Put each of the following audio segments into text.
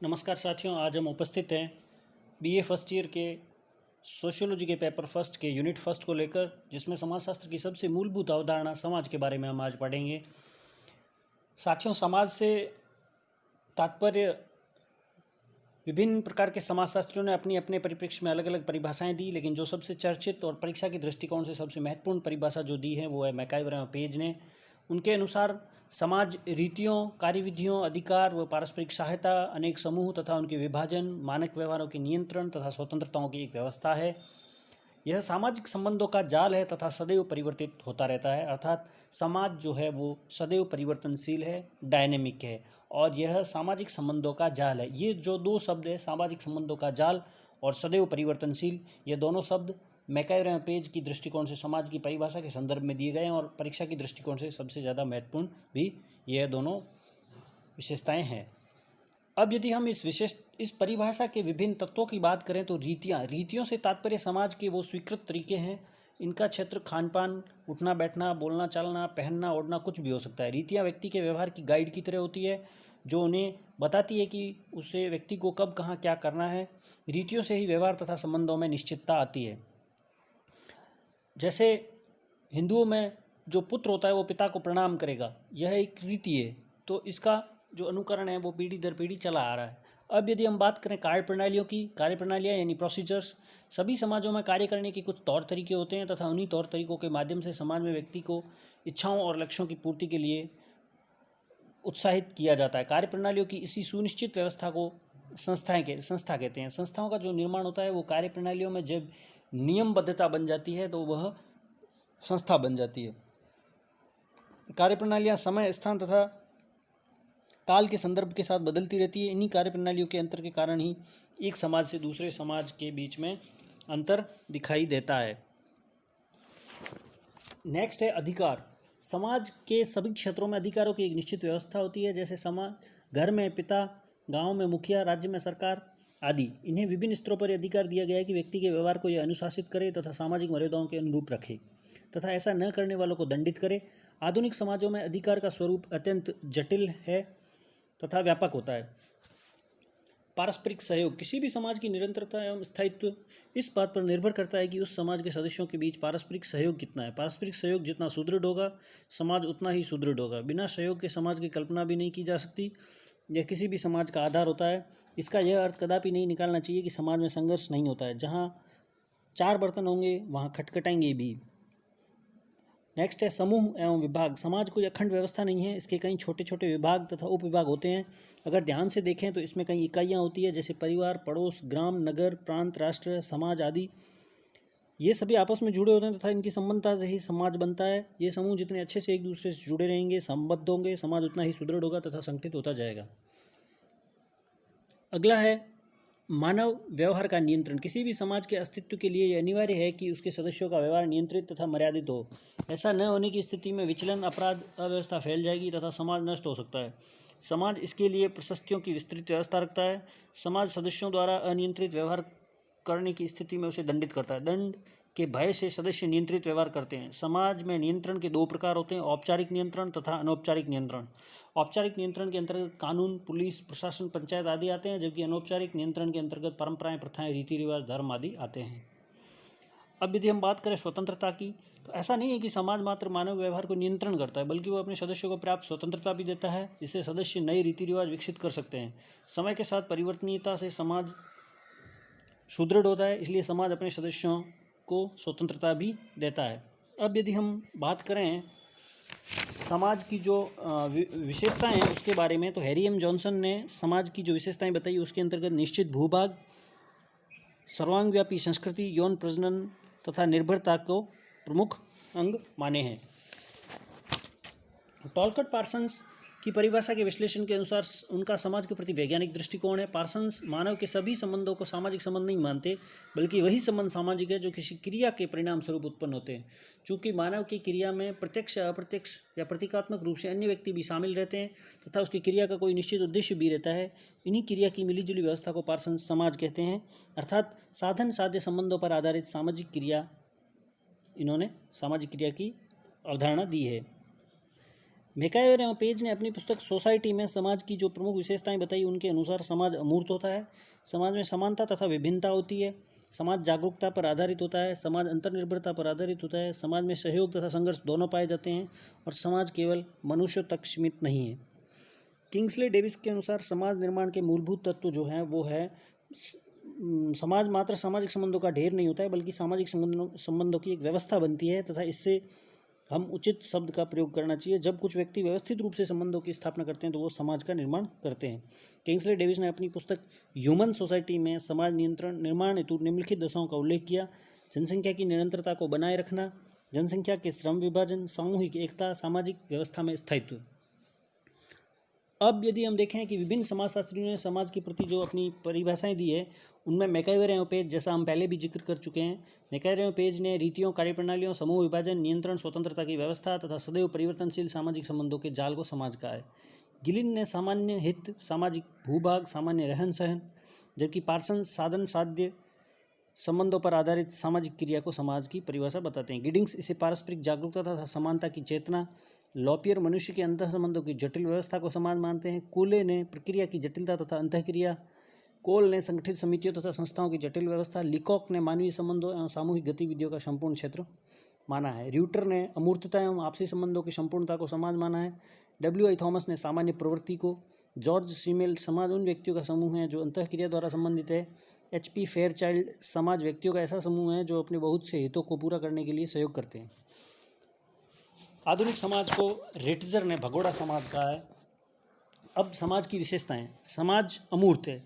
नमस्कार साथियों, आज हम उपस्थित हैं बीए फर्स्ट ईयर के सोशियोलॉजी के पेपर फर्स्ट के यूनिट फर्स्ट को लेकर, जिसमें समाजशास्त्र की सबसे मूलभूत अवधारणा समाज के बारे में हम आज पढ़ेंगे। साथियों, समाज से तात्पर्य विभिन्न प्रकार के समाजशास्त्रियों ने अपनी अपने परिप्रेक्ष्य में अलग अलग परिभाषाएं दी, लेकिन जो सबसे चर्चित और परीक्षा के दृष्टिकोण से सबसे महत्वपूर्ण परिभाषा जो दी है वो है मैकाइवर एवं पेज ने। उनके अनुसार समाज रीतियों, कार्यविधियों, अधिकार व पारस्परिक सहायता, अनेक समूह तथा उनके विभाजन, मानक व्यवहारों के नियंत्रण तथा स्वतंत्रताओं की एक व्यवस्था है। यह सामाजिक संबंधों का जाल है तथा सदैव परिवर्तित होता रहता है। अर्थात समाज जो है वो सदैव परिवर्तनशील है, डायनेमिक है, और यह सामाजिक संबंधों का जाल है। ये जो दो शब्द है, सामाजिक संबंधों का जाल और सदैव परिवर्तनशील, ये दोनों शब्द मैकाइवर एवं पेज की दृष्टिकोण से समाज की परिभाषा के संदर्भ में दिए गए हैं, और परीक्षा की दृष्टिकोण से सबसे ज़्यादा महत्वपूर्ण भी यह दोनों विशेषताएं हैं। अब यदि हम इस परिभाषा के विभिन्न तत्वों की बात करें तो रीतियों से तात्पर्य समाज के वो स्वीकृत तरीके हैं। इनका क्षेत्र खान पान, उठना बैठना, बोलना चालना, पहनना ओढ़ना कुछ भी हो सकता है। रीतियाँ व्यक्ति के व्यवहार की गाइड की तरह होती है, जो उन्हें बताती है कि उसे व्यक्ति को कब कहाँ क्या करना है। रीतियों से ही व्यवहार तथा संबंधों में निश्चितता आती है। जैसे हिंदुओं में जो पुत्र होता है वो पिता को प्रणाम करेगा, यह एक रीति है, तो इसका जो अनुकरण है वो पीढ़ी दर पीढ़ी चला आ रहा है। अब यदि हम बात करें कार्यप्रणालियों की, कार्यप्रणालियाँ यानी प्रोसीजर्स, सभी समाजों में कार्य करने के कुछ तौर तरीके होते हैं तथा उन्हीं तौर तरीकों के माध्यम से समाज में व्यक्ति को इच्छाओं और लक्ष्यों की पूर्ति के लिए उत्साहित किया जाता है। कार्यप्रणालियों की इसी सुनिश्चित व्यवस्था को संस्था कहते हैं। संस्थाओं का जो निर्माण होता है वो कार्यप्रणालियों में जब नियमबद्धता बन जाती है तो वह संस्था बन जाती है। कार्यप्रणालियाँ समय, स्थान तथा काल के संदर्भ के साथ बदलती रहती है। इन्हीं कार्यप्रणालियों के अंतर के कारण ही एक समाज से दूसरे समाज के बीच में अंतर दिखाई देता है। नेक्स्ट है अधिकार। समाज के सभी क्षेत्रों में अधिकारों की एक निश्चित व्यवस्था होती है, जैसे समाज घर में पिता, गांव में मुखिया, राज्य में सरकार आदि। इन्हें विभिन्न स्तरों पर अधिकार दिया गया है कि व्यक्ति के व्यवहार को यह अनुशासित करे तथा सामाजिक मर्यादाओं के अनुरूप रखे तथा ऐसा न करने वालों को दंडित करे। आधुनिक समाजों में अधिकार का स्वरूप अत्यंत जटिल है तथा व्यापक होता है। पारस्परिक सहयोग। किसी भी समाज की निरंतरता एवं स्थायित्व इस बात पर निर्भर करता है कि उस समाज के सदस्यों के बीच पारस्परिक सहयोग कितना है। पारस्परिक सहयोग जितना सुदृढ़ होगा, समाज उतना ही सुदृढ़ होगा। बिना सहयोग के समाज की कल्पना भी नहीं की जा सकती। यह किसी भी समाज का आधार होता है। इसका यह अर्थ कदापि नहीं निकालना चाहिए कि समाज में संघर्ष नहीं होता है। जहाँ 4 बर्तन होंगे वहाँ खटखटाएंगे भी। नेक्स्ट है समूह एवं विभाग। समाज कोई अखंड व्यवस्था नहीं है, इसके कई छोटे छोटे विभाग तथा उप विभाग होते हैं। अगर ध्यान से देखें तो इसमें कई इकाइयाँ होती है, जैसे परिवार, पड़ोस, ग्राम, नगर, प्रांत, राष्ट्र, समाज आदि। ये सभी आपस में जुड़े होते हैं तथा इनकी संबंधता से ही समाज बनता है। ये समूह जितने अच्छे से एक दूसरे से जुड़े रहेंगे, संबद्ध होंगे, समाज उतना ही सुदृढ़ होगा तथा संगठित होता जाएगा। अगला है मानव व्यवहार का नियंत्रण। किसी भी समाज के अस्तित्व के लिए यह अनिवार्य है कि उसके सदस्यों का व्यवहार नियंत्रित तथा मर्यादित हो। ऐसा न होने की स्थिति में विचलन, अपराध, अव्यवस्था फैल जाएगी तथा समाज नष्ट हो सकता है। समाज इसके लिए प्रशस्तियों की विस्तृत व्यवस्था रखता है। समाज सदस्यों द्वारा अनियंत्रित व्यवहार करने की स्थिति में उसे दंडित करता है। दंड के भय से सदस्य नियंत्रित व्यवहार करते हैं। समाज में नियंत्रण के 2 प्रकार होते हैं, औपचारिक नियंत्रण तथा अनौपचारिक नियंत्रण। औपचारिक नियंत्रण के अंतर्गत कानून, पुलिस, प्रशासन, पंचायत आदि आते हैं, जबकि अनौपचारिक नियंत्रण के अंतर्गत परंपराएं, प्रथाएं, रीति रिवाज, धर्म आदि आते हैं। अब यदि हम बात करें स्वतंत्रता की, तो ऐसा नहीं है कि समाज मात्र मानव व्यवहार को नियंत्रण करता है, बल्कि वो अपने सदस्यों को पर्याप्त स्वतंत्रता भी देता है, जिससे सदस्य नए रीति रिवाज विकसित कर सकते हैं। समय के साथ परिवर्तनीयता से समाज सुदृढ़ होता है, इसलिए समाज अपने सदस्यों को स्वतंत्रता भी देता है। अब यदि हम बात करें समाज की जो विशेषताएं हैं उसके बारे में, तो हैरी एम जॉनसन ने समाज की जो विशेषताएं बताई उसके अंतर्गत निश्चित भूभाग, सर्वांगव्यापी संस्कृति, यौन प्रजनन तथा निर्भरता को प्रमुख अंग माने हैं। टॉलकट पार्सन्स की परिभाषा के विश्लेषण के अनुसार उनका समाज के प्रति वैज्ञानिक दृष्टिकोण है। पार्सन्स मानव के सभी संबंधों को सामाजिक संबंध नहीं मानते, बल्कि वही संबंध सामाजिक है जो किसी क्रिया के परिणाम स्वरूप उत्पन्न होते हैं। चूँकि मानव की क्रिया में प्रत्यक्ष, अप्रत्यक्ष या प्रतीकात्मक रूप से अन्य व्यक्ति भी शामिल रहते हैं तथा उसकी क्रिया का कोई निश्चित उद्देश्य भी रहता है, इन्हीं क्रिया की मिलीजुली व्यवस्था को पार्सन्स समाज कहते हैं। अर्थात साधन साध्य संबंधों पर आधारित सामाजिक क्रिया, इन्होंने सामाजिक क्रिया की अवधारणा दी है। मैकाइवर एवं पेज ने अपनी पुस्तक सोसाइटी में समाज की जो प्रमुख विशेषताएं बताई, उनके अनुसार समाज अमूर्त होता है, समाज में समानता तथा विभिन्नता होती है, समाज जागरूकता पर आधारित होता है, समाज अंतर्निर्भरता पर आधारित होता है, समाज में सहयोग तथा संघर्ष दोनों पाए जाते हैं और समाज केवल मनुष्यों तक सीमित नहीं है। किंग्सले डेविस के अनुसार समाज निर्माण के मूलभूत तत्व जो हैं वो है समाज मात्र सामाजिक संबंधों का ढेर नहीं होता है, बल्कि सामाजिक संबंधों की एक व्यवस्था बनती है तथा इससे हम उचित शब्द का प्रयोग करना चाहिए। जब कुछ व्यक्ति व्यवस्थित रूप से संबंधों की स्थापना करते हैं तो वो समाज का निर्माण करते हैं। किंग्सले डेविस ने अपनी पुस्तक ह्यूमन सोसाइटी में समाज नियंत्रण निर्माण हेतु निम्नलिखित दशाओं का उल्लेख किया: जनसंख्या की निरंतरता को बनाए रखना, जनसंख्या के श्रम विभाजन, सामूहिक एकता, सामाजिक व्यवस्था में स्थायित्व। अब यदि हम देखें कि विभिन्न समाजशास्त्रियों ने समाज के प्रति जो अपनी परिभाषाएं दी है, उनमें मैकाइवर एवं पेज, जैसा हम पहले भी जिक्र कर चुके हैं, मैकाइवर एवं पेज ने रीतियों, कार्यप्रणालियों, समूह विभाजन, नियंत्रण, स्वतंत्रता की व्यवस्था तथा सदैव परिवर्तनशील सामाजिक संबंधों के जाल को समाज कहा है। गिलिन ने सामान्य हित, सामाजिक भूभाग, सामान्य रहन सहन, जबकि पार्सन्स साधन साध्य संबंधों पर आधारित सामाजिक क्रिया को समाज की परिभाषा बताते हैं। गिडिंग्स इसे पारस्परिक जागरूकता तथा समानता की चेतना, लॉपियर मनुष्य के अंतः संबंधों की जटिल व्यवस्था को समाज मानते हैं। कूले ने प्रक्रिया की जटिलता तथा अंतःक्रिया, कोल ने संगठित समितियों तथा संस्थाओं की जटिल व्यवस्था, लिकॉक ने मानवीय संबंधों एवं सामूहिक गतिविधियों का संपूर्ण क्षेत्र माना है। र्यूटर ने अमूर्तता एवं आपसी संबंधों की संपूर्णता को समाज माना है। डब्ल्यू आई थॉमस ने सामान्य प्रवृत्ति को, जॉर्ज सीमेल समाज उन व्यक्तियों का समूह है जो अंतःक्रिया द्वारा संबंधित है। एच पी फेयरचाइल्ड समाज व्यक्तियों का ऐसा समूह है जो अपने बहुत से हितों को पूरा करने के लिए सहयोग करते हैं। आधुनिक समाज को रेटजर ने भगोड़ा समाज कहा है। अब समाज की विशेषताएं। समाज अमूर्त है।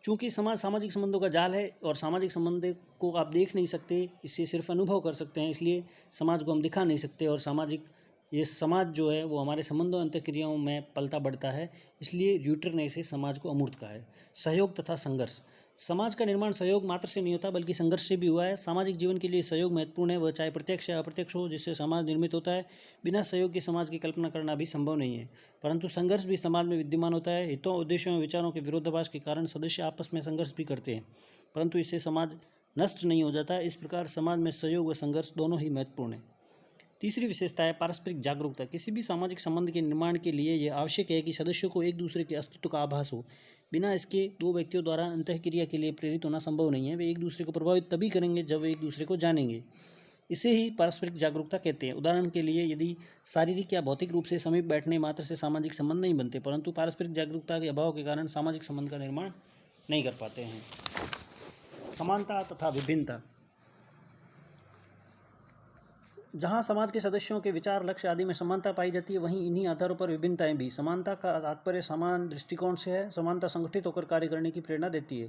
चूँकि समाज सामाजिक संबंधों का जाल है और सामाजिक संबंध को आप देख नहीं सकते, इसे सिर्फ अनुभव कर सकते हैं, इसलिए समाज को हम दिखा नहीं सकते। और ये समाज जो है वो हमारे संबंधों अंतःक्रियाओं में पलता बढ़ता है, इसलिए र्यूटर ने इसे समाज को अमूर्त कहा है। सहयोग तथा संघर्ष। समाज का निर्माण सहयोग मात्र से नहीं होता बल्कि संघर्ष से भी हुआ है। सामाजिक जीवन के लिए सहयोग महत्वपूर्ण है, वह चाहे प्रत्यक्ष या अप्रत्यक्ष हो, जिससे समाज निर्मित होता है। बिना सहयोग के समाज की कल्पना करना भी संभव नहीं है। परंतु संघर्ष भी समाज में विद्यमान होता है। हितों, उद्देश्यों और विचारों के विरोधाभास के कारण सदस्य आपस में संघर्ष भी करते हैं, परंतु इससे समाज नष्ट नहीं हो जाता। इस प्रकार समाज में सहयोग व संघर्ष दोनों ही महत्वपूर्ण है। तीसरी विशेषता है पारस्परिक जागरूकता। किसी भी सामाजिक संबंध के निर्माण के लिए यह आवश्यक है कि सदस्यों को एक दूसरे के अस्तित्व का आभास हो। बिना इसके दो व्यक्तियों द्वारा अंतःक्रिया के लिए प्रेरित होना संभव नहीं है। वे एक दूसरे को प्रभावित तभी करेंगे जब वे एक दूसरे को जानेंगे। इसे ही पारस्परिक जागरूकता कहते हैं। उदाहरण के लिए, यदि शारीरिक या भौतिक रूप से समीप बैठने मात्र से सामाजिक संबंध नहीं बनते, परंतु पारस्परिक जागरूकता के अभाव के कारण सामाजिक संबंध का निर्माण नहीं कर पाते हैं। समानता तथा विभिन्नता। जहाँ समाज के सदस्यों के विचार, लक्ष्य आदि में समानता पाई जाती है, वहीं इन्हीं आधारों पर विभिन्नताएं भी। समानता का तात्पर्य समान दृष्टिकोण से है। समानता संगठित होकर कार्य करने की प्रेरणा देती है।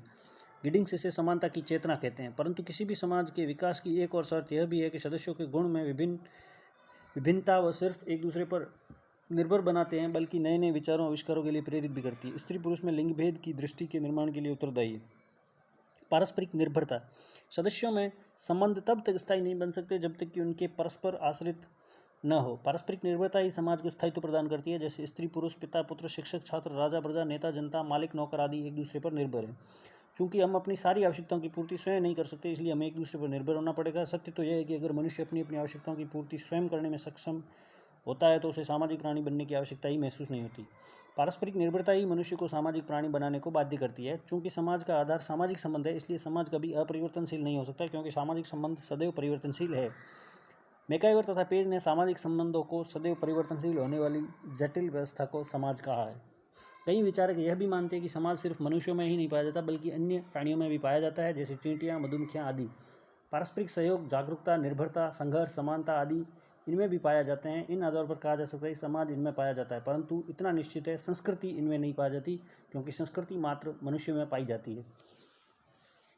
गिडिंग्स इसे समानता की चेतना कहते हैं। परंतु किसी भी समाज के विकास की एक और शर्त यह भी है कि सदस्यों के गुण में विभिन्नता व सिर्फ एक दूसरे पर निर्भर बनाते हैं, बल्कि नए नए विचारों आविष्कारों के लिए प्रेरित भी करती है। स्त्री पुरुष में लिंग भेद की दृष्टि के निर्माण के लिए उत्तरदायी है। पारस्परिक निर्भरता। सदस्यों में संबंध तब तक स्थायी नहीं बन सकते जब तक कि उनके परस्पर आश्रित न हो। पारस्परिक निर्भरता ही समाज को स्थायित्व प्रदान करती है। जैसे स्त्री पुरुष, पिता पुत्र, शिक्षक छात्र, राजा प्रजा, नेता जनता, मालिक नौकर आदि एक दूसरे पर निर्भर हैं। चूँकि हम अपनी सारी आवश्यकताओं की पूर्ति स्वयं नहीं कर सकते, इसलिए हमें एक दूसरे पर निर्भर होना पड़ेगा। सत्य तो यह है कि अगर मनुष्य अपनी अपनी आवश्यकताओं की पूर्ति स्वयं करने में सक्षम होता है तो उसे सामाजिक प्राणी बनने की आवश्यकता ही महसूस नहीं होती। पारस्परिक निर्भरता ही मनुष्य को सामाजिक प्राणी बनाने को बाध्य करती है। चूँकि समाज का आधार सामाजिक संबंध है, इसलिए समाज कभी अपरिवर्तनशील नहीं हो सकता, क्योंकि सामाजिक संबंध सदैव परिवर्तनशील है। मैकाइवर तथा पेज ने सामाजिक संबंधों को सदैव परिवर्तनशील होने वाली जटिल व्यवस्था को समाज कहा है। कई विचारक यह भी मानते हैं कि समाज सिर्फ मनुष्यों में ही नहीं पाया जाता बल्कि अन्य प्राणियों में भी पाया जाता है, जैसे चींटियाँ, मधुमक्खियाँ आदि। पारस्परिक सहयोग, जागरूकता, निर्भरता, संघर्ष, समानता आदि इनमें भी पाया जाते हैं। इन आधार पर कहा जा सकता है कि समाज इनमें पाया जाता है, परंतु इतना निश्चित है संस्कृति इनमें नहीं पाई जाती, क्योंकि संस्कृति मात्र मनुष्य में पाई जाती है।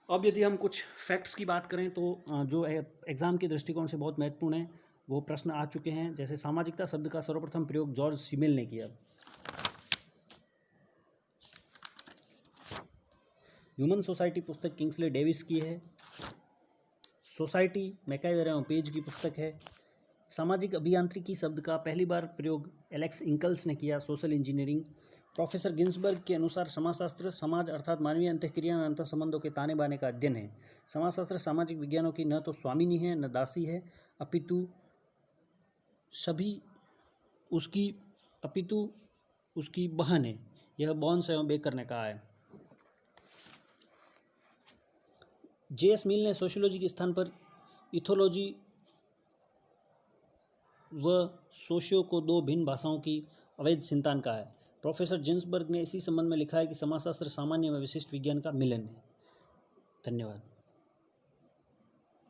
अब यदि हम कुछ फैक्ट्स की बात करें तो जो एग्ज़ाम के दृष्टिकोण से बहुत महत्वपूर्ण है वो प्रश्न आ चुके हैं। जैसे सामाजिकता शब्द का सर्वप्रथम प्रयोग जॉर्ज सीमेल ने किया। ह्यूमन सोसाइटी पुस्तक किंग्सले डेविस की है। सोसाइटी मैकाइवर एवं पेज की पुस्तक है। सामाजिक अभियांत्रिकी शब्द का पहली बार प्रयोग एलेक्स इंकल्स ने किया। Social engineering. प्रोफेसर गिन्सबर्ग के अनुसार समाजशास्त्र समाज अर्थात मानवीय अंतःक्रिया और अंतर संबंधों के ताने बाने का अध्ययन है। समाजशास्त्र सामाजिक विज्ञानों की न तो स्वामिनी है न दासी है, अपितु सभी उसकी अपितु उसकी बहन है। यह बॉन्स एवं बेकर ने कहा है। जे.एस. मिल ने सोशियोलॉजी के स्थान पर इथोलॉजी व सोशियो को दो भिन्न भाषाओं की अवैध संतान कहा है। प्रोफेसर जिन्सबर्ग ने इसी संबंध में लिखा है कि समाजशास्त्र सामान्य व विशिष्ट विज्ञान का मिलन है। धन्यवाद।